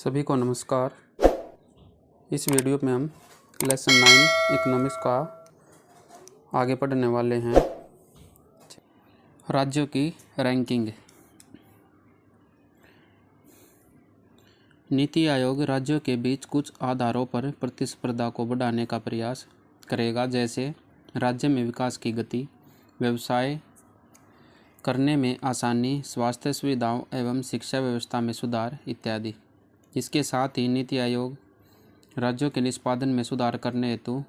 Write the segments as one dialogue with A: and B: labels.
A: सभी को नमस्कार। इस वीडियो में हम लेसन 9 इकोनॉमिक्स का आगे पढ़ने वाले हैं। राज्यों की रैंकिंग। नीति आयोग राज्यों के बीच कुछ आधारों पर प्रतिस्पर्धा को बढ़ाने का प्रयास करेगा, जैसे राज्य में विकास की गति, व्यवसाय करने में आसानी, स्वास्थ्य सुविधाओं एवं शिक्षा व्यवस्था में सुधार इत्यादि। इसके साथ ही नीति आयोग राज्यों के निष्पादन में सुधार करने हेतु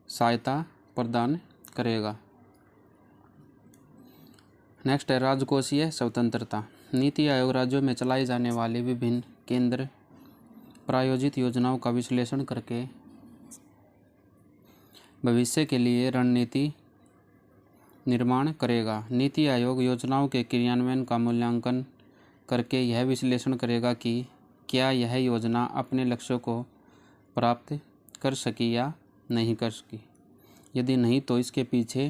A: सहायता प्रदान करेगा। नेक्स्ट है राजकोषीय स्वतंत्रता। नीति आयोग राज्यों में चलाई जाने वाली विभिन्न केंद्र प्रायोजित योजनाओं का विश्लेषण करके भविष्य के लिए रणनीति निर्माण करेगा। नीति आयोग योजनाओं के क्रियान्वयन का मूल्यांकन करके यह विश्लेषण करेगा कि क्या यह योजना अपने लक्ष्यों को प्राप्त कर सकी या नहीं कर सकी। यदि नहीं तो इसके पीछे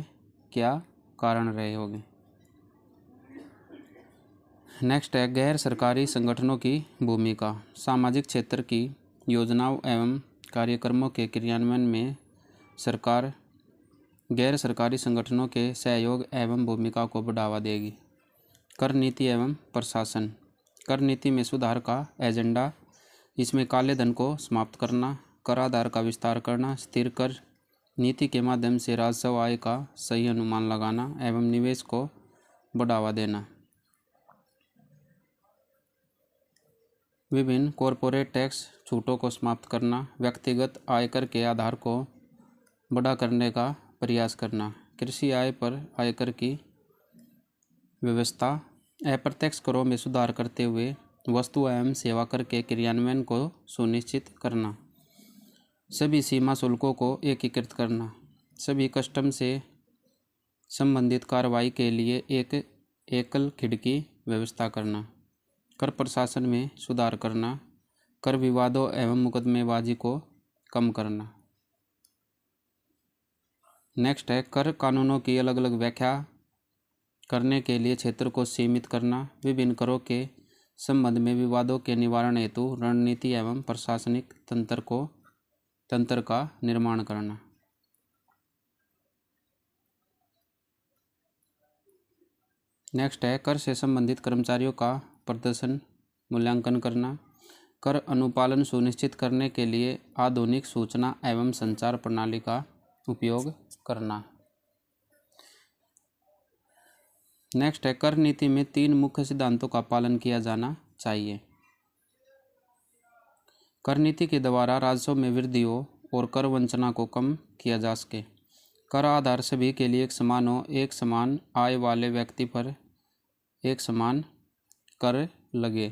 A: क्या कारण रहे होंगे। नेक्स्ट है गैर सरकारी संगठनों की भूमिका। सामाजिक क्षेत्र की योजनाओं एवं कार्यक्रमों के क्रियान्वयन में सरकार गैर सरकारी संगठनों के सहयोग एवं भूमिका को बढ़ावा देगी। कर नीति एवं प्रशासन। कर नीति में सुधार का एजेंडा। इसमें काले धन को समाप्त करना, कर आधार का विस्तार करना, स्थिर कर नीति के माध्यम से राजस्व आय का सही अनुमान लगाना एवं निवेश को बढ़ावा देना। विभिन्न कॉरपोरेट टैक्स छूटों को समाप्त करना, व्यक्तिगत आयकर के आधार को बड़ा करने का प्रयास करना, कृषि आय पर आयकर की व्यवस्था, अप्रत्यक्ष करों में सुधार करते हुए वस्तु एवं सेवा कर के क्रियान्वयन को सुनिश्चित करना, सभी सीमा शुल्कों को एकीकृत करना, सभी कस्टम से संबंधित कार्रवाई के लिए एक एकल खिड़की व्यवस्था करना, कर प्रशासन में सुधार करना, कर विवादों एवं मुकदमेबाजी को कम करना। नेक्स्ट है कर कानूनों की अलग अलग व्याख्या करने के लिए क्षेत्र को सीमित करना, विभिन्न करों के संबंध में विवादों के निवारण हेतु रणनीति एवं प्रशासनिक तंत्र का निर्माण करना। नेक्स्ट है कर से संबंधित कर्मचारियों का प्रदर्शन मूल्यांकन करना, कर अनुपालन सुनिश्चित करने के लिए आधुनिक सूचना एवं संचार प्रणाली का उपयोग करना। नेक्स्ट है कर नीति में 3 मुख्य सिद्धांतों का पालन किया जाना चाहिए। कर नीति के द्वारा राजस्व में वृद्धि हो और कर वंचना को कम किया जा सके। कर आधार सभी के लिए एक समान हो, एक समान आय वाले व्यक्ति पर एक समान कर लगे।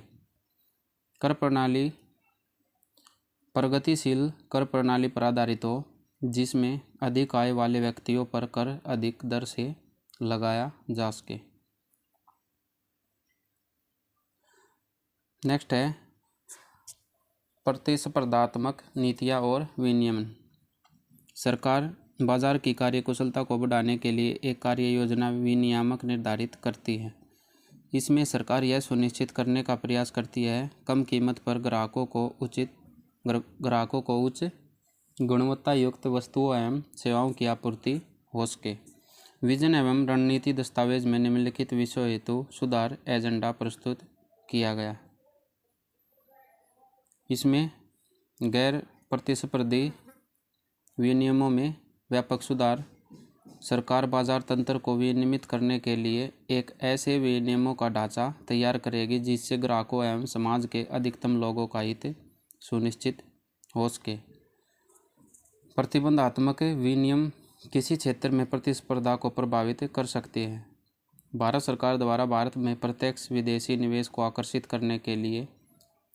A: कर प्रणाली प्रगतिशील कर प्रणाली पर आधारित हो, जिसमें अधिक आय वाले व्यक्तियों पर कर अधिक दर से लगाया जा सके। नेक्स्ट है प्रतिस्पर्धात्मक नीतियाँ और विनियमन। सरकार बाजार की कार्यकुशलता को बढ़ाने के लिए एक कार्य योजना विनियामक निर्धारित करती है। इसमें सरकार यह सुनिश्चित करने का प्रयास करती है कम कीमत पर ग्राहकों को उच्च गुणवत्ता युक्त वस्तुओं एवं सेवाओं की आपूर्ति हो सके। विजन एवं रणनीति दस्तावेज में निम्नलिखित विषयों हेतु सुधार एजेंडा प्रस्तुत किया गया। इसमें गैर प्रतिस्पर्धी विनियमों में व्यापक सुधार, सरकार बाजार तंत्र को विनियमित करने के लिए एक ऐसे विनियमों का ढांचा तैयार करेगी जिससे ग्राहकों एवं समाज के अधिकतम लोगों का हित सुनिश्चित हो सके। प्रतिबंधात्मक विनियम किसी क्षेत्र में प्रतिस्पर्धा को प्रभावित कर सकते हैं। भारत सरकार द्वारा भारत में प्रत्यक्ष विदेशी निवेश को आकर्षित करने के लिए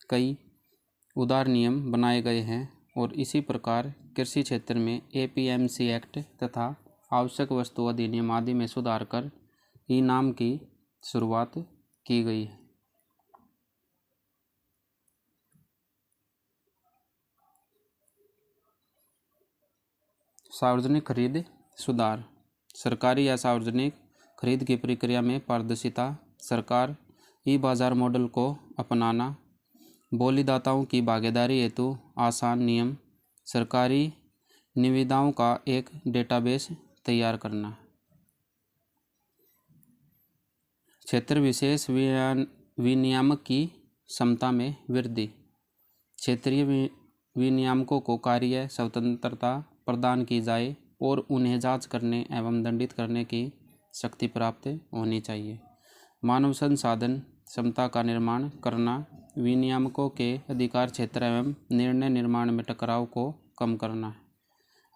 A: कई उदार नियम बनाए गए हैं और इसी प्रकार कृषि क्षेत्र में APMC एक्ट तथा आवश्यक वस्तु अधिनियम आदि में सुधार कर इनाम की शुरुआत की गई है। सार्वजनिक खरीद सुधार। सरकारी या सार्वजनिक खरीद की प्रक्रिया में पारदर्शिता, सरकार ई बाजार मॉडल को अपनाना, बोलीदाताओं की भागीदारी हेतु आसान नियम, सरकारी निविदाओं का एक डेटाबेस तैयार करना, क्षेत्र विशेष विनियामक की क्षमता में वृद्धि, क्षेत्रीय विनियामकों को कार्य स्वतंत्रता प्रदान की जाए और उन्हें जांच करने एवं दंडित करने की शक्ति प्राप्त होनी चाहिए, मानव संसाधन क्षमता का निर्माण करना, विनियामकों के अधिकार क्षेत्र एवं निर्णय निर्माण में टकराव को कम करना,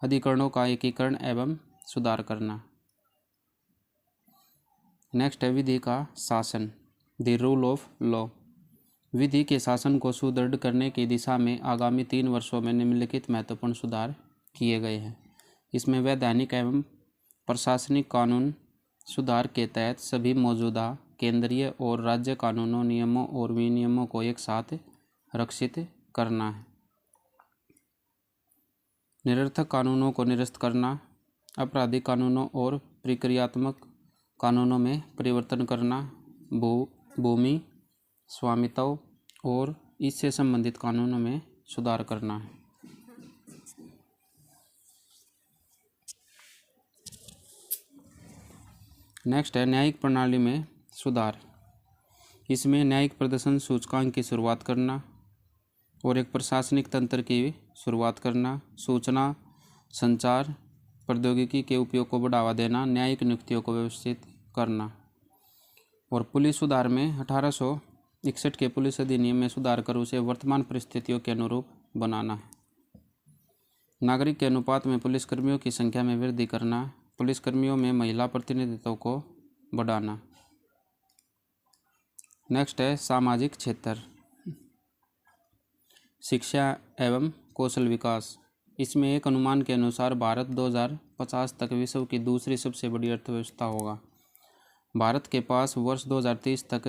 A: अधिकरणों का एकीकरण एवं सुधार करना। नेक्स्ट है विधि का शासन, द रूल ऑफ लॉ। विधि के शासन को सुदृढ़ करने की दिशा में आगामी 3 वर्षों में निम्नलिखित महत्वपूर्ण सुधार किए गए हैं। इसमें वैधानिक एवं प्रशासनिक कानून सुधार के तहत सभी मौजूदा केंद्रीय और राज्य कानूनों, नियमों और विनियमों को एक साथ रक्षित करना है, निरर्थक कानूनों को निरस्त करना, आपराधिक कानूनों और प्रक्रियात्मक कानूनों में परिवर्तन करना, भूमि स्वामित्व और इससे संबंधित कानूनों में सुधार करना है। नेक्स्ट है न्यायिक प्रणाली में सुधार। इसमें न्यायिक प्रदर्शन सूचकांक की शुरुआत करना और एक प्रशासनिक तंत्र की शुरुआत करना, सूचना संचार प्रौद्योगिकी के उपयोग को बढ़ावा देना, न्यायिक नियुक्तियों को व्यवस्थित करना और पुलिस सुधार में 1861 के पुलिस अधिनियम में सुधार कर उसे वर्तमान परिस्थितियों के अनुरूप बनाना है, नागरिक के अनुपात में पुलिसकर्मियों की संख्या में वृद्धि करना, पुलिसकर्मियों में महिला प्रतिनिधित्व को बढ़ाना। नेक्स्ट है सामाजिक क्षेत्र, शिक्षा एवं कौशल विकास। इसमें एक अनुमान के अनुसार भारत 2050 तक विश्व की दूसरी सबसे बड़ी अर्थव्यवस्था होगा। भारत के पास वर्ष 2030 तक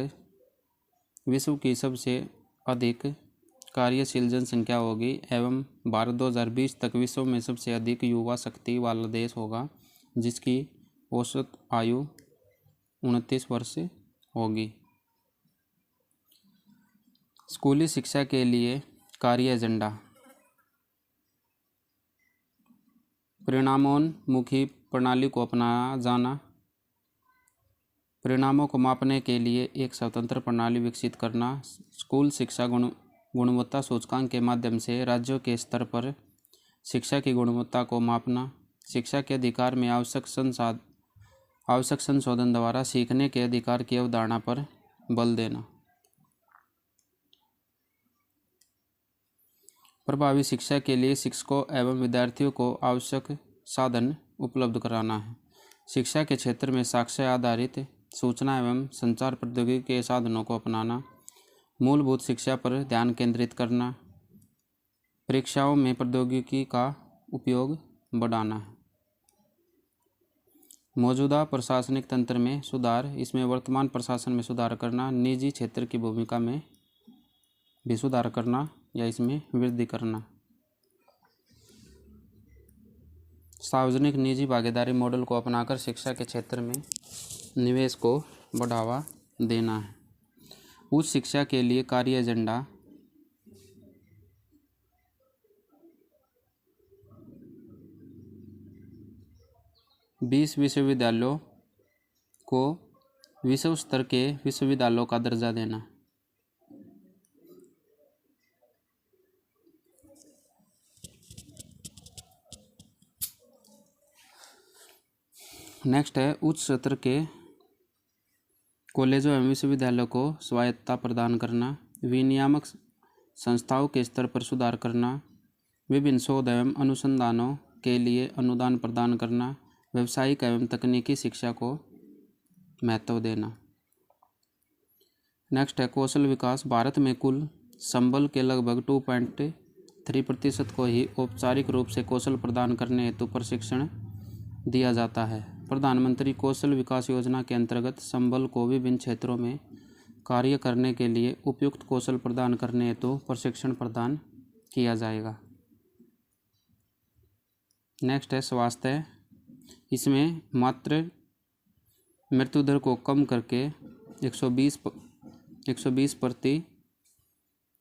A: विश्व की सबसे अधिक कार्यशील जनसंख्या होगी एवं भारत 2020 तक विश्व में सबसे अधिक युवा शक्ति वाला देश होगा, जिसकी औसत आयु 29 वर्ष होगी। स्कूली शिक्षा के लिए कार्य एजेंडा, परिणामोन्मुखी प्रणाली को अपनाया जाना, परिणामों को मापने के लिए एक स्वतंत्र प्रणाली विकसित करना, स्कूल शिक्षा गुणवत्ता सूचकांक के माध्यम से राज्यों के स्तर पर शिक्षा की गुणवत्ता को मापना, शिक्षा के अधिकार में आवश्यक संशोधन द्वारा सीखने के अधिकार की अवधारणा पर बल देना, प्रभावी शिक्षा के लिए शिक्षकों एवं विद्यार्थियों को आवश्यक साधन उपलब्ध कराना है, शिक्षा के क्षेत्र में साक्ष्य आधारित सूचना एवं संचार प्रौद्योगिकी के साधनों को अपनाना, मूलभूत शिक्षा पर ध्यान केंद्रित करना, परीक्षाओं में प्रौद्योगिकी का उपयोग बढ़ाना है। मौजूदा प्रशासनिक तंत्र में सुधार, इसमें वर्तमान प्रशासन में सुधार करना, निजी क्षेत्र की भूमिका में भी सुधार करना या इसमें वृद्धि करना, सार्वजनिक निजी भागीदारी मॉडल को अपनाकर शिक्षा के क्षेत्र में निवेश को बढ़ावा देना है। उच्च शिक्षा के लिए कार्य एजेंडा, 20 विश्वविद्यालयों को विश्व स्तर के विश्वविद्यालयों का दर्जा देना। नेक्स्ट है उच्च स्तर के कॉलेजों एवं विश्वविद्यालयों को स्वायत्तता प्रदान करना, विनियामक संस्थाओं के स्तर पर सुधार करना, विभिन्न शोध एवं अनुसंधानों के लिए अनुदान प्रदान करना, व्यावसायिक एवं तकनीकी शिक्षा को महत्व देना। नेक्स्ट है कौशल विकास। भारत में कुल संबल के लगभग 2.3% को ही औपचारिक रूप से कौशल प्रदान करने हेतु प्रशिक्षण दिया जाता है। प्रधानमंत्री कौशल विकास योजना के अंतर्गत संबल को विभिन्न क्षेत्रों में कार्य करने के लिए उपयुक्त कौशल प्रदान करने हेतु प्रशिक्षण प्रदान किया जाएगा। नेक्स्ट है स्वास्थ्य। इसमें मातृ मृत्यु दर को कम करके 120 प्रति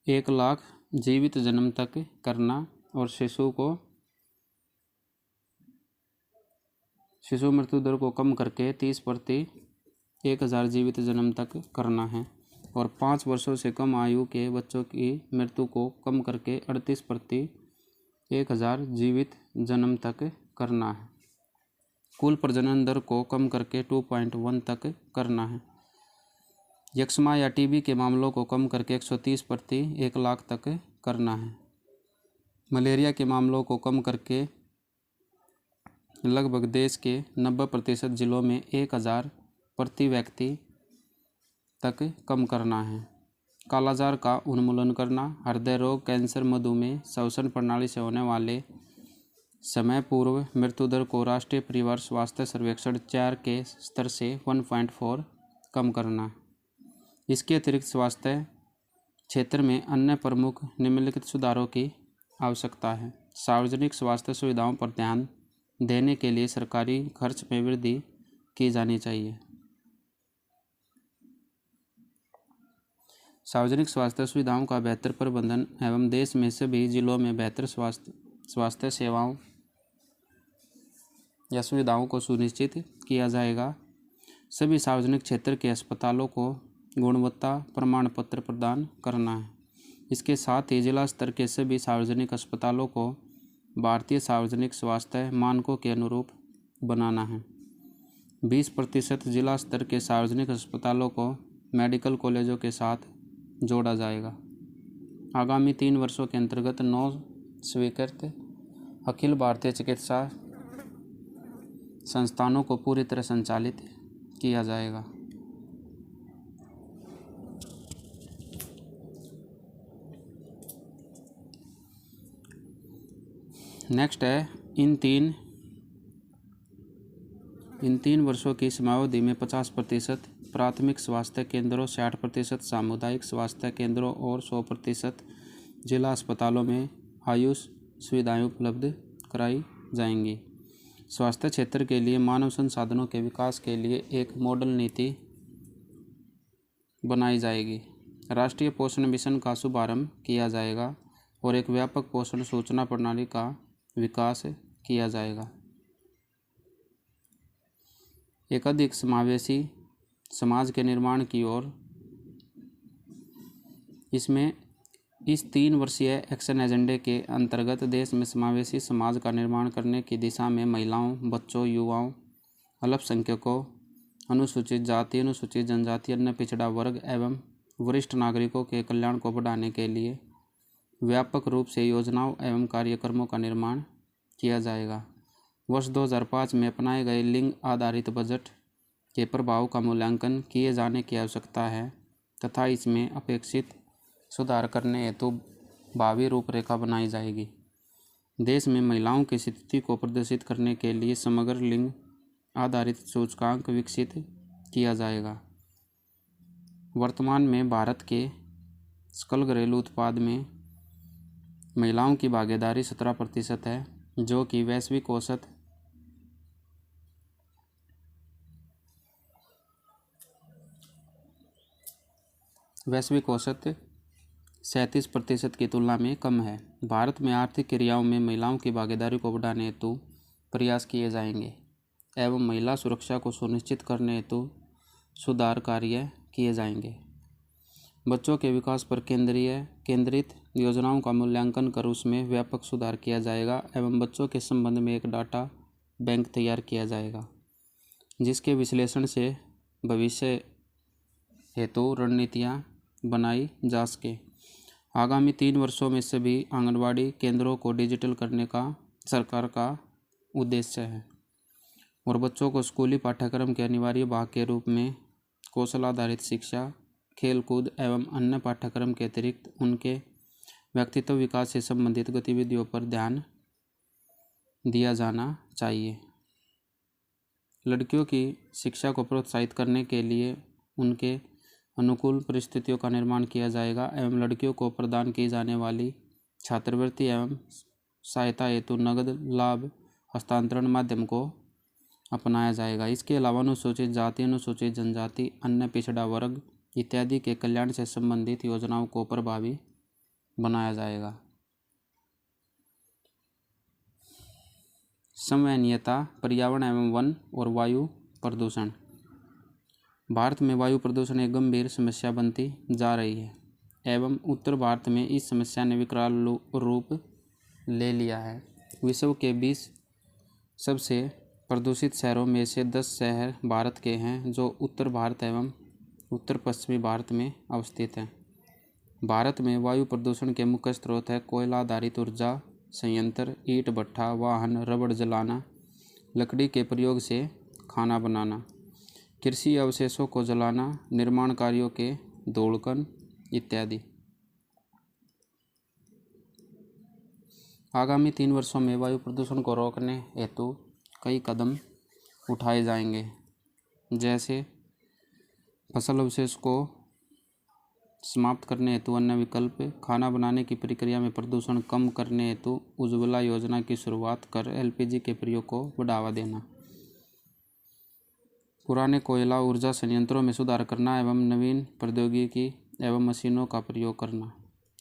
A: 1 लाख जीवित जन्म तक करना और शिशु मृत्यु दर को कम करके 30/1000 जीवित जन्म तक करना है और 5 वर्षों से कम आयु के बच्चों की मृत्यु को कम करके 38/1000 जीवित जन्म तक करना है। कुल प्रजनन दर को कम करके 2.1 तक करना है। यक्ष्मा या टीबी के मामलों को कम करके 130/1 लाख तक करना है। मलेरिया के मामलों को कम करके लगभग देश के 90% जिलों में 1000 प्रति व्यक्ति तक कम करना है। कालाजार का उन्मूलन करना, हृदय रोग, कैंसर, मधुमेह, श्वसन प्रणाली से होने वाले समय पूर्व मृत्यु दर को राष्ट्रीय परिवार स्वास्थ्य सर्वेक्षण 4 के स्तर से 1.4 कम करना। इसके अतिरिक्त स्वास्थ्य क्षेत्र में अन्य प्रमुख निम्नलिखित सुधारों की आवश्यकता है। सार्वजनिक स्वास्थ्य सुविधाओं पर ध्यान देने के लिए सरकारी खर्च में वृद्धि की जानी चाहिए। सार्वजनिक स्वास्थ्य सुविधाओं का बेहतर प्रबंधन एवं देश में सभी जिलों में बेहतर स्वास्थ्य सेवाओं या सुविधाओं को सुनिश्चित किया जाएगा। सभी सार्वजनिक क्षेत्र के अस्पतालों को गुणवत्ता प्रमाण पत्र प्रदान करना है। इसके साथ ही जिला स्तर के सभी सार्वजनिक अस्पतालों को भारतीय सार्वजनिक स्वास्थ्य मानकों के अनुरूप बनाना है। 20% जिला स्तर के सार्वजनिक अस्पतालों को मेडिकल कॉलेजों के साथ जोड़ा जाएगा। आगामी 3 वर्षों के अंतर्गत 9 स्वीकृत अखिल भारतीय चिकित्सा संस्थानों को पूरी तरह संचालित किया जाएगा। नेक्स्ट है इन तीन वर्षों की समयावधि में 50% प्राथमिक स्वास्थ्य केंद्रों, 60% सामुदायिक स्वास्थ्य केंद्रों और 100% जिला अस्पतालों में आयुष सुविधाएं उपलब्ध कराई जाएंगी। स्वास्थ्य क्षेत्र के लिए मानव संसाधनों के विकास के लिए एक मॉडल नीति बनाई जाएगी। राष्ट्रीय पोषण मिशन का शुभारंभ किया जाएगा और एक व्यापक पोषण सूचना प्रणाली का विकास किया जाएगा। एक अधिक समावेशी समाज के निर्माण की ओर इस 3 वर्षीय एक्शन एजेंडे के अंतर्गत देश में समावेशी समाज का निर्माण करने की दिशा में महिलाओं, बच्चों, युवाओं, अल्पसंख्यकों, अनुसूचित जाति, अनुसूचित जनजाति, अन्य पिछड़ा वर्ग एवं वरिष्ठ नागरिकों के कल्याण को बढ़ाने के लिए व्यापक रूप से योजनाओं एवं कार्यक्रमों का निर्माण किया जाएगा। वर्ष 2005 में अपनाए गए लिंग आधारित बजट के प्रभाव का मूल्यांकन किए जाने की आवश्यकता है तथा इसमें अपेक्षित सुधार करने हेतु भावी रूपरेखा बनाई जाएगी। देश में महिलाओं की स्थिति को प्रदर्शित करने के लिए समग्र लिंग आधारित सूचकांक विकसित किया जाएगा। वर्तमान में भारत के सकल घरेलू उत्पाद में महिलाओं की भागीदारी 17% है, जो कि वैश्विक औसत 37% की तुलना में कम है। भारत में आर्थिक क्रियाओं में महिलाओं की भागीदारी को बढ़ाने हेतु प्रयास किए जाएंगे एवं महिला सुरक्षा को सुनिश्चित करने हेतु सुधार कार्य किए जाएंगे। बच्चों के विकास पर केंद्रित योजनाओं का मूल्यांकन कर उसमें व्यापक सुधार किया जाएगा एवं बच्चों के संबंध में एक डाटा बैंक तैयार किया जाएगा, जिसके विश्लेषण से भविष्य हेतु रणनीतियाँ बनाई जा सके। आगामी 3 वर्षों में सभी आंगनवाड़ी केंद्रों को डिजिटल करने का सरकार का उद्देश्य है और बच्चों को स्कूली पाठ्यक्रम के अनिवार्य भाग के रूप में कौशल आधारित शिक्षा, खेलकूद एवं अन्य पाठ्यक्रम के अतिरिक्त उनके व्यक्तित्व विकास से संबंधित गतिविधियों पर ध्यान दिया जाना चाहिए। लड़कियों की शिक्षा को प्रोत्साहित करने के लिए उनके अनुकूल परिस्थितियों का निर्माण किया जाएगा एवं लड़कियों को प्रदान की जाने वाली छात्रवृत्ति एवं सहायता हेतु नगद लाभ हस्तांतरण माध्यम को अपनाया जाएगा। इसके अलावा अनुसूचित जाति, अनुसूचित जनजाति, अन्य पिछड़ा वर्ग इत्यादि के कल्याण से संबंधित योजनाओं को प्रभावी बनाया जाएगा। संवहनीयता, पर्यावरण एवं वन और वायु प्रदूषण। भारत में वायु प्रदूषण एक गंभीर समस्या बनती जा रही है एवं उत्तर भारत में इस समस्या ने विकराल रूप ले लिया है। विश्व के 20 सबसे प्रदूषित शहरों में से 10 शहर भारत के हैं जो उत्तर भारत एवं उत्तर पश्चिमी भारत में अवस्थित हैं। भारत में वायु प्रदूषण के मुख्य स्रोत है कोयला आधारित ऊर्जा संयंत्र, ईंट भट्ठा, वाहन, रबड़ जलाना, लकड़ी के प्रयोग से खाना बनाना, कृषि अवशेषों को जलाना, निर्माण कार्यों के धूलकण इत्यादि। आगामी 3 वर्षों में वायु प्रदूषण को रोकने हेतु कई कदम उठाए जाएंगे, जैसे फसल अवशेष को समाप्त करने हेतु अन्य विकल्प, खाना बनाने की प्रक्रिया में प्रदूषण कम करने हेतु उज्ज्वला योजना की शुरुआत कर एलपीजी के प्रयोग को बढ़ावा देना, पुराने कोयला ऊर्जा संयंत्रों में सुधार करना एवं नवीन प्रौद्योगिकी एवं मशीनों का प्रयोग करना,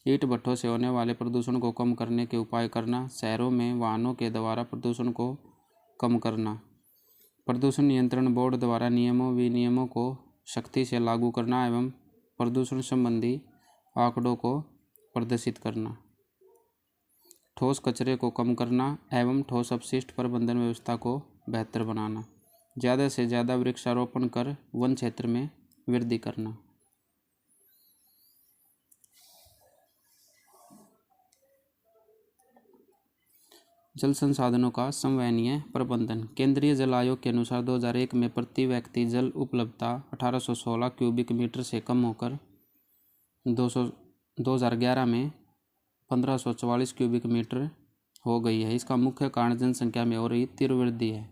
A: ईंट भट्ठों से होने वाले प्रदूषण को कम करने के उपाय करना, शहरों में वाहनों के द्वारा प्रदूषण को कम करना, प्रदूषण नियंत्रण बोर्ड द्वारा नियमों विनियमों को सख्ती से लागू करना एवं प्रदूषण संबंधी आंकड़ों को प्रदर्शित करना, ठोस कचरे को कम करना एवं ठोस अपशिष्ट प्रबंधन व्यवस्था को बेहतर बनाना, ज़्यादा से ज़्यादा वृक्षारोपण कर वन क्षेत्र में वृद्धि करना। जल संसाधनों का संवहनीय प्रबंधन। केंद्रीय जल आयोग के अनुसार 2001 में प्रति व्यक्ति जल उपलब्धता 1816 क्यूबिक मीटर से कम होकर 2011 में 1544 क्यूबिक मीटर हो गई है। इसका मुख्य कारण जनसंख्या में हो रही तीव्र वृद्धि है।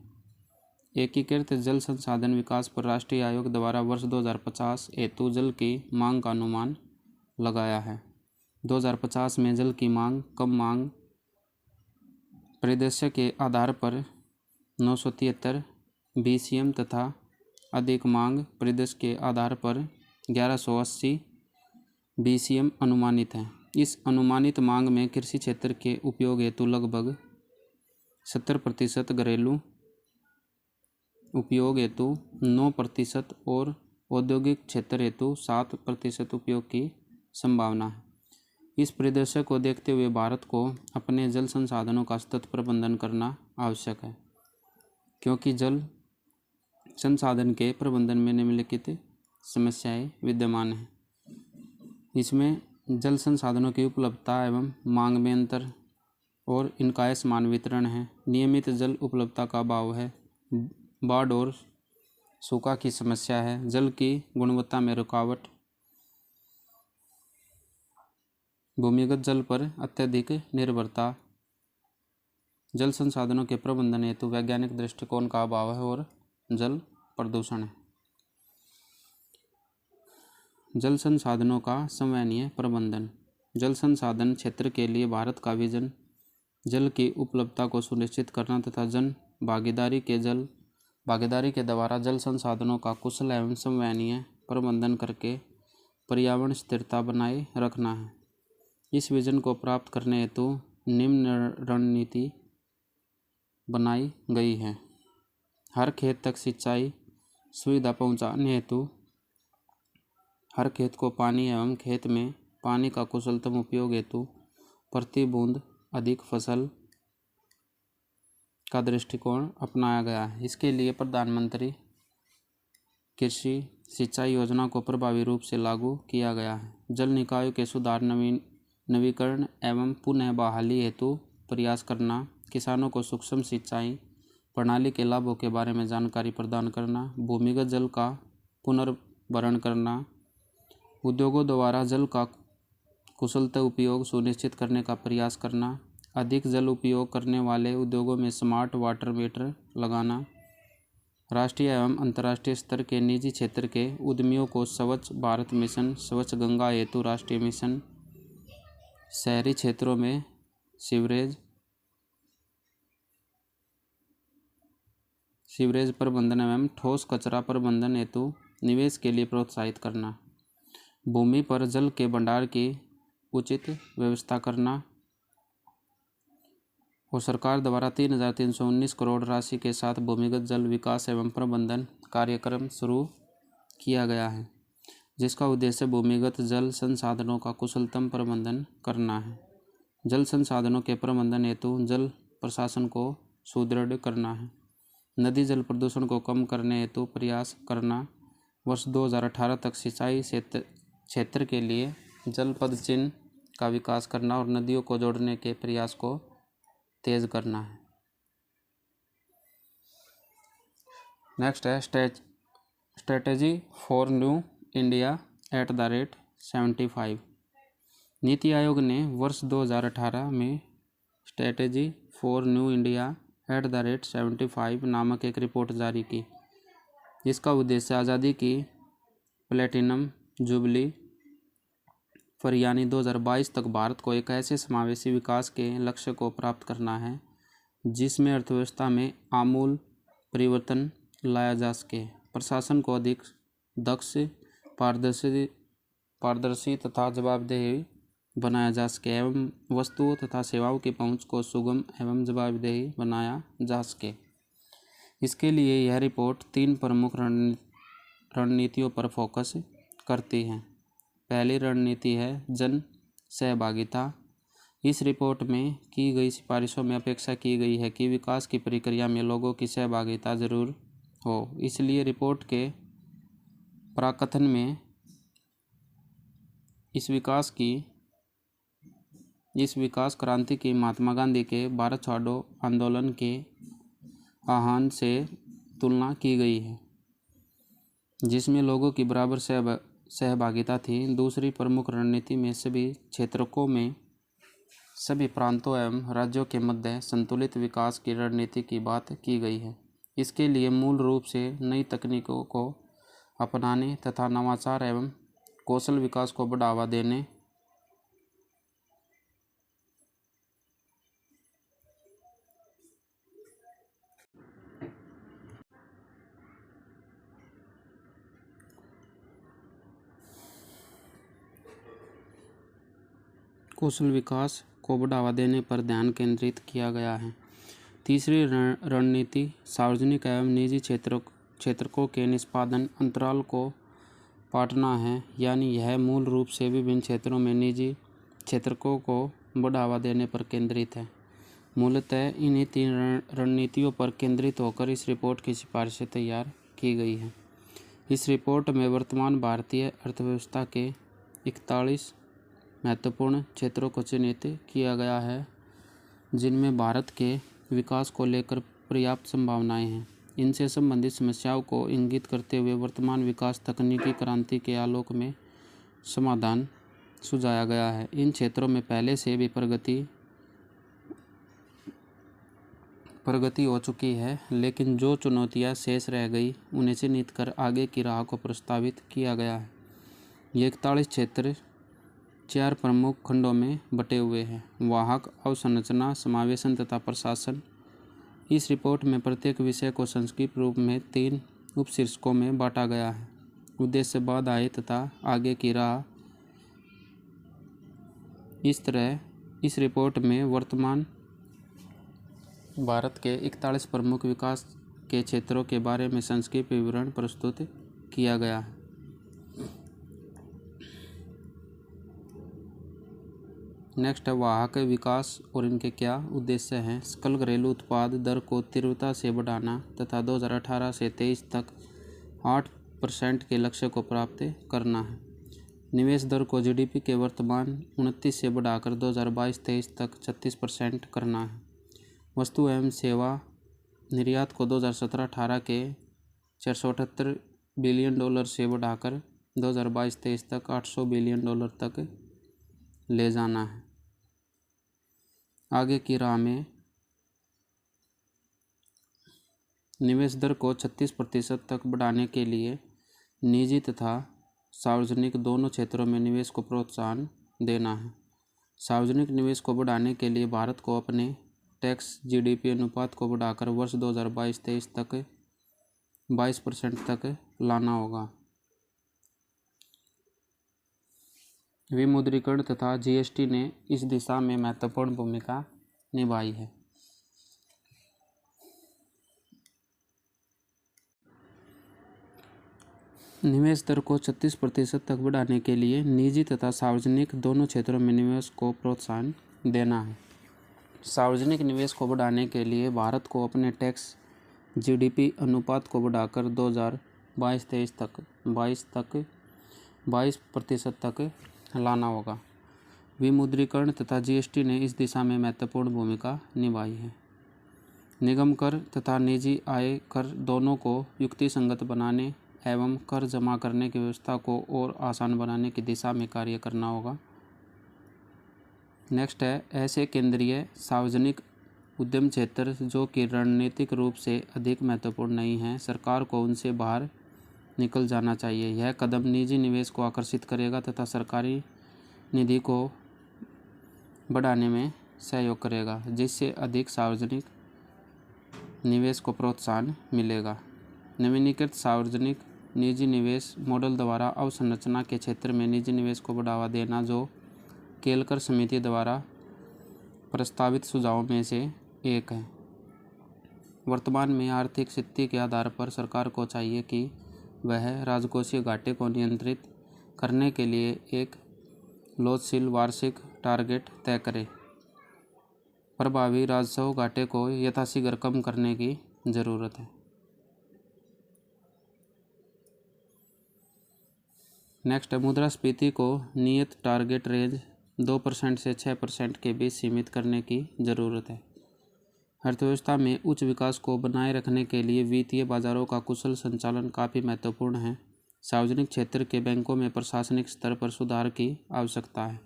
A: एकीकृत जल संसाधन विकास पर राष्ट्रीय आयोग द्वारा वर्ष 2050 हेतु जल की मांग का अनुमान लगाया है। 2050 में जल की मांग कम मांग परिदृश्य के आधार पर 973 BCM तथा अधिक मांग परिदृश्य के आधार पर 1180 BCM अनुमानित है। इस अनुमानित मांग में कृषि क्षेत्र के उपयोग हेतु लगभग 70% घरेलू उपयोग हेतु 9% और औद्योगिक क्षेत्र हेतु 7% उपयोग की संभावना है। इस परिदृश्य को देखते हुए भारत को अपने जल संसाधनों का सतत प्रबंधन करना आवश्यक है, क्योंकि जल संसाधन के प्रबंधन में निम्नलिखित समस्याएं विद्यमान हैं। इसमें जल संसाधनों की उपलब्धता एवं मांग में अंतर और इनका असमान वितरण है, नियमित जल उपलब्धता का अभाव है, बाढ़ और सूखा की समस्या है, जल की गुणवत्ता में रुकावट, भूमिगत जल पर अत्यधिक निर्भरता, जल संसाधनों के प्रबंधन हेतु वैज्ञानिक दृष्टिकोण का अभाव है और जल प्रदूषण है। जल संसाधनों का संवहनीय प्रबंधन। जल संसाधन क्षेत्र के लिए भारत का विजन जल की उपलब्धता को सुनिश्चित करना तथा जन भागीदारी के द्वारा जल संसाधनों का कुशल एवं संवहनीय प्रबंधन करके पर्यावरण स्थिरता बनाए रखना है। इस विजन को प्राप्त करने हेतु निम्न रणनीति बनाई गई है। हर खेत तक सिंचाई सुविधा पहुंचाने हेतु हर खेत को पानी एवं खेत में पानी का कुशलतम उपयोग हेतु प्रति बूंद अधिक फसल का दृष्टिकोण अपनाया गया है। इसके लिए प्रधानमंत्री कृषि सिंचाई योजना को प्रभावी रूप से लागू किया गया है। जल निकायों के सुधार, नवीकरण एवं पुनः बहाली हेतु प्रयास करना, किसानों को सूक्ष्म सिंचाई प्रणाली के लाभों के बारे में जानकारी प्रदान करना, भूमिगत जल का पुनर्भरण करना, उद्योगों द्वारा जल का कुशलता उपयोग सुनिश्चित करने का प्रयास करना, अधिक जल उपयोग करने वाले उद्योगों में स्मार्ट वाटर मीटर लगाना, राष्ट्रीय एवं अंतर्राष्ट्रीय स्तर के निजी क्षेत्र के उद्यमियों को स्वच्छ भारत मिशन, स्वच्छ गंगा हेतु राष्ट्रीय मिशन, शहरी क्षेत्रों में सीवरेज प्रबंधन एवं ठोस कचरा प्रबंधन हेतु निवेश के लिए प्रोत्साहित करना, भूमि पर जल के भंडार की उचित व्यवस्था करना और सरकार द्वारा 3,319 करोड़ राशि के साथ भूमिगत जल विकास एवं प्रबंधन कार्यक्रम शुरू किया गया है, जिसका उद्देश्य भूमिगत जल संसाधनों का कुशलतम प्रबंधन करना है। जल संसाधनों के प्रबंधन हेतु जल प्रशासन को सुदृढ़ करना है। नदी जल प्रदूषण को कम करने हेतु प्रयास करना। वर्ष 2018 तक सिंचाई क्षेत्र के लिए जल पद चिन्ह का विकास करना और नदियों को जोड़ने के प्रयास को तेज करना है। नेक्स्ट है strategy for new India @75। NITI Aayog ने वर्ष 2018 में स्ट्रेटेजी फॉर न्यू इंडिया @75 नामक एक रिपोर्ट जारी की। इसका उद्देश्य आज़ादी की प्लेटिनम जुबली पर यानी 2022 तक भारत को एक ऐसे समावेशी विकास के लक्ष्य को प्राप्त करना है जिसमें अर्थव्यवस्था में आमूल परिवर्तन लाया जा सके, प्रशासन को अधिक दक्ष, पारदर्शी तथा जवाबदेह बनाया जा सके एवं वस्तुओं तथा सेवाओं की पहुंच को सुगम एवं जवाबदेह बनाया जा सके। इसके लिए यह रिपोर्ट 3 प्रमुख रणनीतियों पर फोकस करती है। पहली रणनीति है जन सहभागिता। इस रिपोर्ट में की गई सिफारिशों में अपेक्षा की गई है कि विकास की प्रक्रिया में लोगों की सहभागिता जरूर हो। इसलिए रिपोर्ट के प्राकथन में इस विकास क्रांति की महात्मा गांधी के भारत छोड़ो आंदोलन के आह्वान से तुलना की गई है, जिसमें लोगों की बराबर सहभागिता थी। दूसरी प्रमुख रणनीति में सभी क्षेत्रों में सभी प्रांतों एवं राज्यों के मध्य संतुलित विकास की रणनीति की बात की गई है। इसके लिए मूल रूप से नई तकनीकों को अपनाने तथा नवाचार एवं कौशल विकास को बढ़ावा देने पर ध्यान केंद्रित किया गया है। तीसरी रणनीति सार्वजनिक एवं निजी क्षेत्रकों के निष्पादन अंतराल को पाटना है, यानी यह मूल रूप से विभिन्न क्षेत्रों में निजी क्षेत्रकों को बढ़ावा देने पर केंद्रित है। मूलतः इन्हीं 3 रणनीतियों पर केंद्रित होकर इस रिपोर्ट की सिफारिशें तैयार की गई हैं। इस रिपोर्ट में वर्तमान भारतीय अर्थव्यवस्था के 41 महत्वपूर्ण क्षेत्रों को चिन्हित किया गया है, जिनमें भारत के विकास को लेकर पर्याप्त संभावनाएं हैं। इनसे संबंधित समस्याओं को इंगित करते हुए वर्तमान विकास तकनीकी क्रांति के आलोक में समाधान सुझाया गया है। इन क्षेत्रों में पहले से भी प्रगति हो चुकी है, लेकिन जो चुनौतियां शेष रह गई उन्हें चिन्हित कर आगे की राह को प्रस्तावित किया गया है। ये 41 क्षेत्र 4 प्रमुख खंडों में बटे हुए हैं: वाहक, अवसंरचना, समावेशन तथा प्रशासन। इस रिपोर्ट में प्रत्येक विषय को संक्षिप्त रूप में 3 उपशीर्षकों में बांटा गया है: उद्देश्य, बाधाएं तथा आगे की राह। इस तरह इस रिपोर्ट में वर्तमान भारत के 41 प्रमुख विकास के क्षेत्रों के बारे में संक्षिप्त विवरण प्रस्तुत किया गया है। नेक्स्ट है वाहक विकास और इनके क्या उद्देश्य हैं। सकल घरेलू उत्पाद दर को तीव्रता से बढ़ाना तथा 2018 से 23 तक 8% के लक्ष्य को प्राप्त करना है। निवेश दर को जीडीपी के वर्तमान 29 से बढ़ाकर 2022-23 तक 36% करना है। वस्तु एवं सेवा निर्यात को 2017-18 के $478 बिलियन से बढ़ाकर 2022-23 तक $800 बिलियन तक ले जाना है। आगे की राह में निवेश दर को 36% तक बढ़ाने के लिए निजी तथा सार्वजनिक दोनों क्षेत्रों में निवेश को प्रोत्साहन देना है। सार्वजनिक निवेश को बढ़ाने के लिए भारत को अपने टैक्स जीडीपी अनुपात को बढ़ाकर वर्ष 2022-23 तक 22% तक लाना होगा। विमुद्रीकरण तथा जीएसटी ने इस दिशा में महत्वपूर्ण भूमिका निभाई है। निवेश दर को 36% तक बढ़ाने के लिए निजी तथा सार्वजनिक दोनों क्षेत्रों में निवेश को प्रोत्साहन देना है। सार्वजनिक निवेश को बढ़ाने के लिए भारत को अपने टैक्स जीडीपी अनुपात को बढ़ाकर 2022-23 तक 22% तक लाना होगा। विमुद्रीकरण तथा जीएसटी ने इस दिशा में महत्वपूर्ण भूमिका निभाई है। निगम कर तथा निजी आय कर दोनों को युक्तिसंगत बनाने एवं कर जमा करने की व्यवस्था को और आसान बनाने की दिशा में कार्य करना होगा। नेक्स्ट है, ऐसे केंद्रीय सार्वजनिक उद्यम क्षेत्र जो कि रणनीतिक रूप से अधिक महत्वपूर्ण नहीं हैं, सरकार को उनसे बाहर निकल जाना चाहिए। यह कदम निजी निवेश को आकर्षित करेगा तथा सरकारी निधि को बढ़ाने में सहयोग करेगा, जिससे अधिक सार्वजनिक निवेश को प्रोत्साहन मिलेगा। नवीनीकृत सार्वजनिक निजी निवेश मॉडल द्वारा अवसंरचना के क्षेत्र में निजी निवेश को बढ़ावा देना, जो केलकर समिति द्वारा प्रस्तावित सुझावों में से एक है। वर्तमान में आर्थिक स्थिति के आधार पर सरकार को चाहिए कि वह राजकोषीय घाटे को नियंत्रित करने के लिए एक लोचशील वार्षिक टारगेट तय करे। प्रभावी राजस्व घाटे को यथाशीघ्र कम करने की जरूरत है। नेक्स्ट है, मुद्रास्फीति को नियत टारगेट रेंज 2% से 6% के बीच सीमित करने की जरूरत है। अर्थव्यवस्था में उच्च विकास को बनाए रखने के लिए वित्तीय बाजारों का कुशल संचालन काफ़ी महत्वपूर्ण है। सार्वजनिक क्षेत्र के बैंकों में प्रशासनिक स्तर पर सुधार की आवश्यकता है।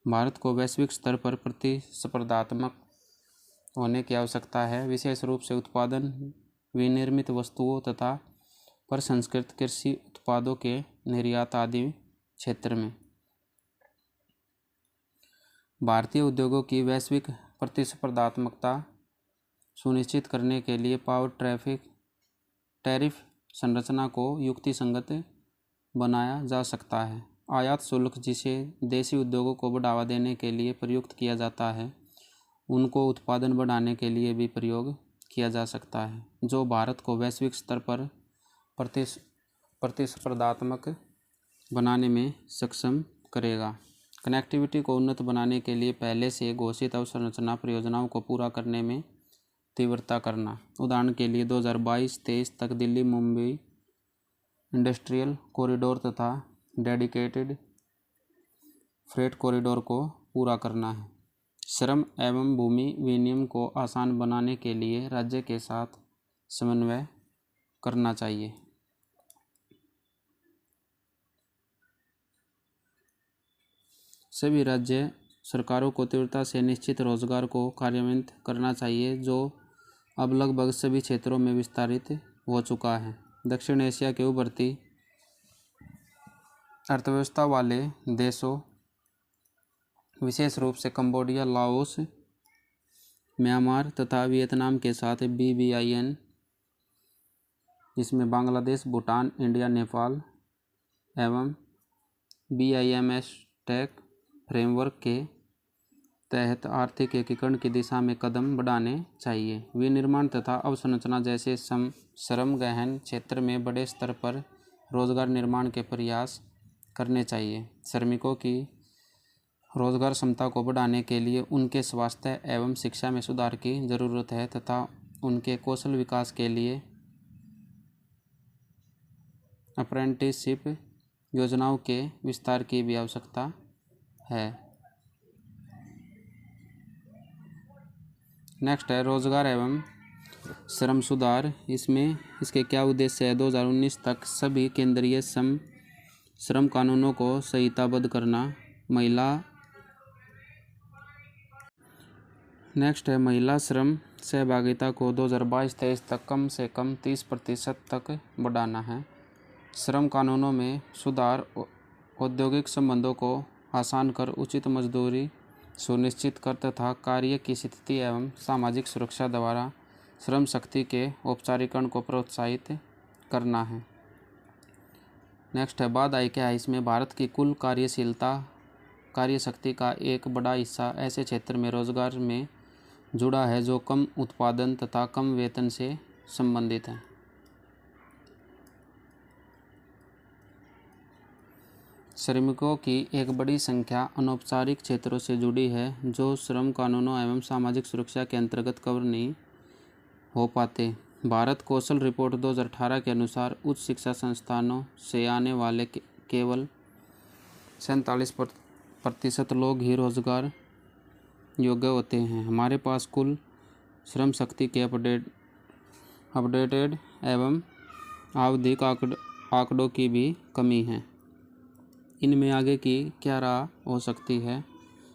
A: भारत को वैश्विक स्तर पर प्रतिस्पर्धात्मक होने की आवश्यकता है, विशेष रूप से उत्पादन, विनिर्मित वस्तुओं तथा प्रसंस्कृत कृषि उत्पादों के निर्यात आदि क्षेत्र में। भारतीय उद्योगों की वैश्विक प्रतिस्पर्धात्मकता सुनिश्चित करने के लिए पावर टैरिफ संरचना को युक्तिसंगत बनाया जा सकता है। आयात शुल्क, जिसे देशी उद्योगों को बढ़ावा देने के लिए प्रयुक्त किया जाता है, उनको उत्पादन बढ़ाने के लिए भी प्रयोग किया जा सकता है, जो भारत को वैश्विक स्तर पर प्रतिस्पर्धात्मक बनाने में सक्षम करेगा। कनेक्टिविटी को उन्नत बनाने के लिए पहले से घोषित अवसंरचना परियोजनाओं को पूरा करने में तीव्रता करना। उदाहरण के लिए 2022-23 तक दिल्ली मुंबई इंडस्ट्रियल कॉरिडोर तथा डेडिकेटेड फ्रेट कॉरिडोर को पूरा करना है। श्रम एवं भूमि विनिमय को आसान बनाने के लिए राज्य के साथ समन्वय करना चाहिए। सभी राज्य सरकारों को तीव्रता से निश्चित रोजगार को कार्यान्वित करना चाहिए, जो अब लगभग सभी क्षेत्रों में विस्तारित हो चुका है। दक्षिण एशिया के उभरती अर्थव्यवस्था वाले देशों, विशेष रूप से कंबोडिया, लाओस, म्यांमार तथा वियतनाम के साथ BBIN, इसमें बांग्लादेश, भूटान, इंडिया, नेपाल एवं BIMS टेक फ्रेमवर्क के तहत आर्थिक एकीकरण की दिशा में कदम बढ़ाने चाहिए। विनिर्माण तथा अवसंरचना जैसे श्रम गहन क्षेत्र में बड़े स्तर पर रोजगार निर्माण के प्रयास करने चाहिए। श्रमिकों की रोजगार क्षमता को बढ़ाने के लिए उनके स्वास्थ्य एवं शिक्षा में सुधार की जरूरत है तथा उनके कौशल विकास के लिए अप्रेंटिसशिप योजनाओं के विस्तार की भी आवश्यकता है। नेक्स्ट है, रोजगार एवं श्रम सुधार। इसके क्या उद्देश्य है? 2019 तक सभी केंद्रीय श्रम कानूनों को संहिताबद्ध करना। महिला श्रम सहभागिता को 2022-23 तक कम से कम 30% तक बढ़ाना है। श्रम कानूनों में सुधार औद्योगिक संबंधों को आसान कर उचित मजदूरी सुनिश्चित कर तथा कार्य की स्थिति एवं सामाजिक सुरक्षा द्वारा श्रम शक्ति के औपचारिकरण को प्रोत्साहित करना है। नेक्स्ट है, बाधाएं क्या है? इसमें भारत की कुल कार्यशीलता कार्यशक्ति का एक बड़ा हिस्सा ऐसे क्षेत्र में रोजगार में जुड़ा है जो कम उत्पादन तथा कम वेतन से संबंधित है। श्रमिकों की एक बड़ी संख्या अनौपचारिक क्षेत्रों से जुड़ी है जो श्रम कानूनों एवं सामाजिक सुरक्षा के अंतर्गत कवर नहीं हो पाते। भारत कौशल रिपोर्ट 2018 के अनुसार उच्च शिक्षा संस्थानों से आने वाले केवल 47% लोग ही रोजगार योग्य होते हैं। हमारे पास कुल श्रम शक्ति के अपडेटेड एवं आवधिक आंकड़ों की भी कमी है। इनमें आगे की क्या राह हो सकती है?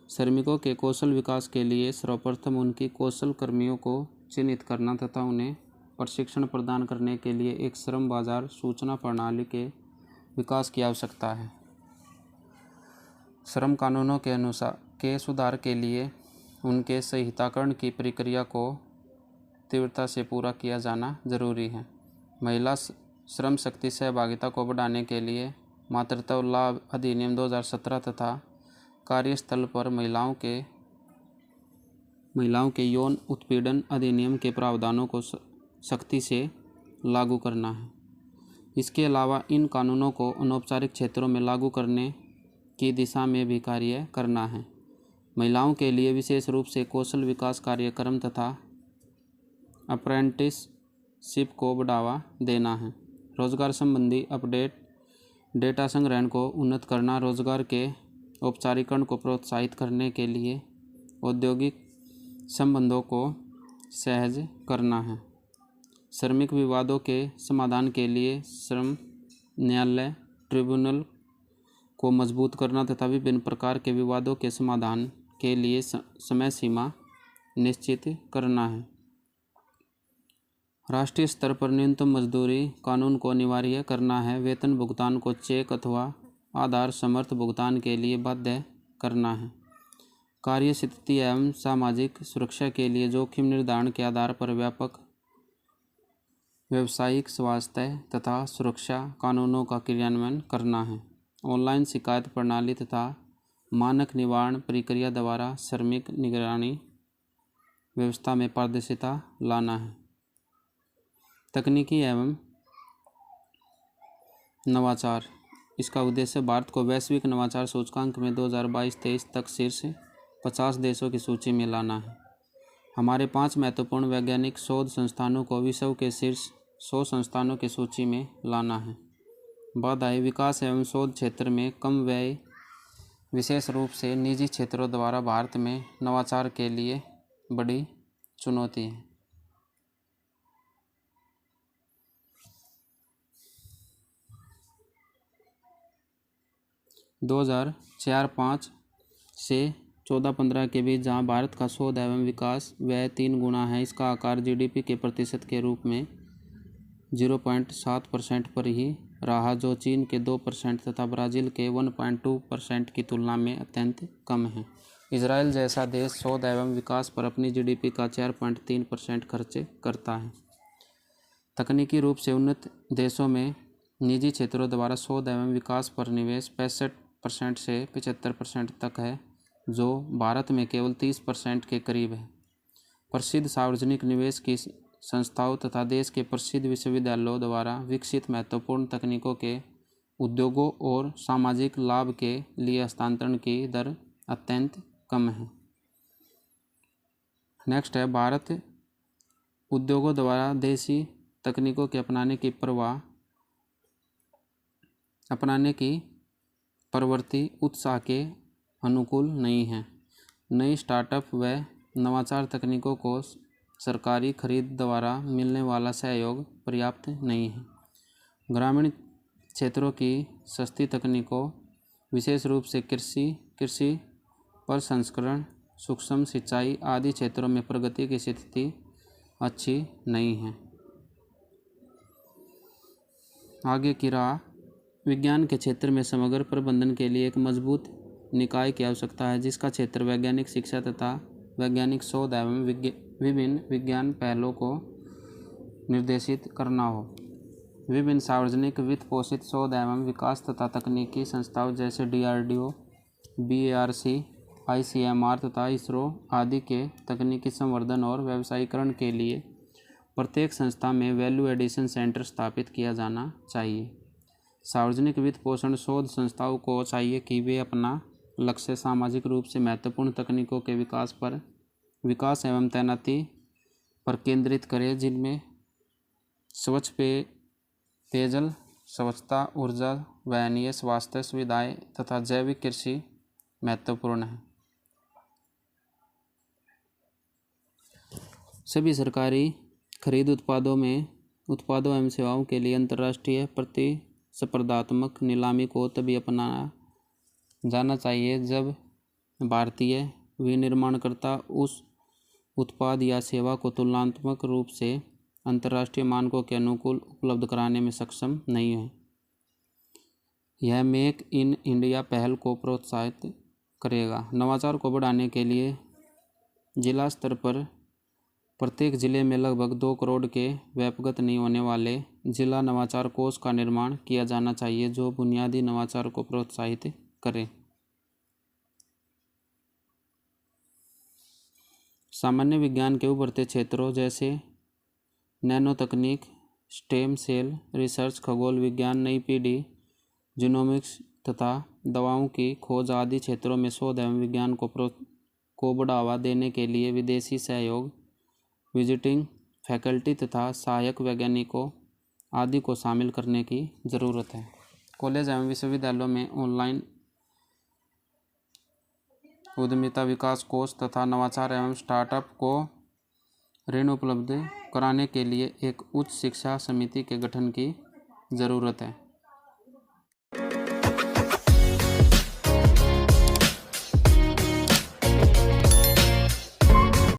A: श्रमिकों के कौशल विकास के लिए सर्वप्रथम उनकी कौशल कर्मियों को चिन्हित करना तथा उन्हें प्रशिक्षण प्रदान करने के लिए एक श्रम बाजार सूचना प्रणाली के विकास की आवश्यकता है। श्रम कानूनों के अनुसार के सुधार के लिए उनके संहिताकरण की प्रक्रिया को तीव्रता से पूरा किया जाना जरूरी है। महिला श्रम शक्ति सहभागिता को बढ़ाने के लिए मातृत्व लाभ अधिनियम 2017 तथा कार्यस्थल पर महिलाओं के यौन उत्पीड़न अधिनियम के प्रावधानों को सख्ती से लागू करना है। इसके अलावा इन कानूनों को अनौपचारिक क्षेत्रों में लागू करने की दिशा में भी कार्य करना है। महिलाओं के लिए विशेष रूप से कौशल विकास कार्यक्रम तथा अप्रेंटिसशिप को बढ़ावा देना है। रोजगार संबंधी डेटा संग्रहण को उन्नत करना, रोजगार के औपचारिकरण को प्रोत्साहित करने के लिए औद्योगिक संबंधों को सहज करना है। श्रमिक विवादों के समाधान के लिए श्रम न्यायालय ट्रिब्यूनल को मजबूत करना तथा विभिन्न प्रकार के विवादों के समाधान के लिए समय सीमा निश्चित करना है। राष्ट्रीय स्तर पर न्यूनतम मजदूरी कानून को अनिवार्य करना है। वेतन भुगतान को चेक अथवा आधार समर्थ भुगतान के लिए बाध्य करना है। कार्य स्थिति एवं सामाजिक सुरक्षा के लिए जोखिम निर्धारण के आधार पर व्यापक व्यावसायिक स्वास्थ्य तथा सुरक्षा कानूनों का क्रियान्वयन करना है। ऑनलाइन शिकायत प्रणाली तथा मानक निवारण प्रक्रिया द्वारा श्रमिक निगरानी व्यवस्था में पारदर्शिता लाना है। तकनीकी एवं नवाचार, इसका उद्देश्य भारत को वैश्विक नवाचार सूचकांक में 2022-23 तक शीर्ष 50 देशों की सूची में लाना है। हमारे 5 महत्वपूर्ण वैज्ञानिक शोध संस्थानों को विश्व के शीर्ष 100 संस्थानों की सूची में लाना है। बाधाएं, विकास एवं शोध क्षेत्र में कम व्यय, विशेष रूप से निजी क्षेत्रों द्वारा भारत में नवाचार के लिए बड़ी चुनौती है। 2004-05 से 14-15 के बीच जहां भारत का शोध एवं विकास व्यय 3 गुना है, इसका आकार जीडीपी के प्रतिशत के रूप में 0.7% पर ही रहा, जो चीन के 2% तथा ब्राज़ील के 1.2% की तुलना में अत्यंत कम है। इजराइल जैसा देश शोध एवं विकास पर अपनी जीडीपी का 4.3% खर्च करता है। तकनीकी रूप से उन्नत देशों में निजी क्षेत्रों द्वारा शोध एवं विकास पर निवेश 65% से 75% तक है, जो भारत में केवल 30% के करीब है। प्रसिद्ध सार्वजनिक निवेश की संस्थाओं तथा देश के प्रसिद्ध विश्वविद्यालयों द्वारा विकसित महत्वपूर्ण तकनीकों के उद्योगों और सामाजिक लाभ के लिए हस्तांतरण की दर अत्यंत कम है। नेक्स्ट है, भारत उद्योगों द्वारा देसी तकनीकों के अपनाने की प्रवृत्ति उत्साह के अनुकूल नहीं है। नई स्टार्टअप व नवाचार तकनीकों को सरकारी खरीद द्वारा मिलने वाला सहयोग पर्याप्त नहीं है। ग्रामीण क्षेत्रों की सस्ती तकनीकों, विशेष रूप से कृषि प्रसंस्करण, सूक्ष्म सिंचाई आदि क्षेत्रों में प्रगति की स्थिति अच्छी नहीं है। आगे की राह, विज्ञान के क्षेत्र में समग्र प्रबंधन के लिए एक मजबूत निकाय की आवश्यकता है, जिसका क्षेत्र वैज्ञानिक शिक्षा तथा वैज्ञानिक शोध एवं विभिन्न विज्ञान पहलों को निर्देशित करना हो। विभिन्न सार्वजनिक वित्त पोषित शोध एवं विकास तथा तकनीकी संस्थाओं जैसे DRDO, BARC, ICMR तथा इसरो आदि के तकनीकी संवर्धन और व्यवसायीकरण के लिए प्रत्येक संस्था में वैल्यू एडिशन सेंटर स्थापित किया जाना चाहिए। सार्वजनिक वित्त पोषण शोध संस्थाओं को चाहिए कि वे अपना लक्ष्य सामाजिक रूप से महत्वपूर्ण तकनीकों के विकास एवं तैनाती पर केंद्रित करें, जिनमें स्वच्छ पेयजल, स्वच्छता, ऊर्जा, वहनीय स्वास्थ्य सुविधाएं तथा जैविक कृषि महत्वपूर्ण है। सभी सरकारी खरीद उत्पादों एवं सेवाओं के लिए अंतर्राष्ट्रीय प्रतिस्पर्धात्मक नीलामी को तभी अपनाया जाना चाहिए जब भारतीय विनिर्माणकर्ता उस उत्पाद या सेवा को तुलनात्मक रूप से अंतर्राष्ट्रीय मानकों के अनुकूल उपलब्ध कराने में सक्षम नहीं है। यह मेक इन इंडिया पहल को प्रोत्साहित करेगा। नवाचार को बढ़ाने के लिए जिला स्तर पर प्रत्येक जिले में लगभग 2 करोड़ के व्यापक नहीं होने वाले जिला नवाचार कोष का निर्माण किया जाना चाहिए, जो बुनियादी नवाचार को प्रोत्साहित करे। सामान्य विज्ञान के उभरते क्षेत्रों जैसे नैनो तकनीक, स्टेम सेल रिसर्च, खगोल विज्ञान, नई पीढ़ी, जीनोमिक्स तथा दवाओं की खोज आदि क्षेत्रों में शोध एवं विज्ञान को बढ़ावा देने के लिए विदेशी सहयोग, विजिटिंग फैकल्टी तथा सहायक वैज्ञानिकों आदि को शामिल करने की ज़रूरत है। कॉलेज एवं विश्वविद्यालयों में ऑनलाइन उद्यमिता विकास कोष तथा नवाचार एवं स्टार्टअप को ऋण उपलब्ध कराने के लिए एक उच्च शिक्षा समिति के गठन की ज़रूरत है।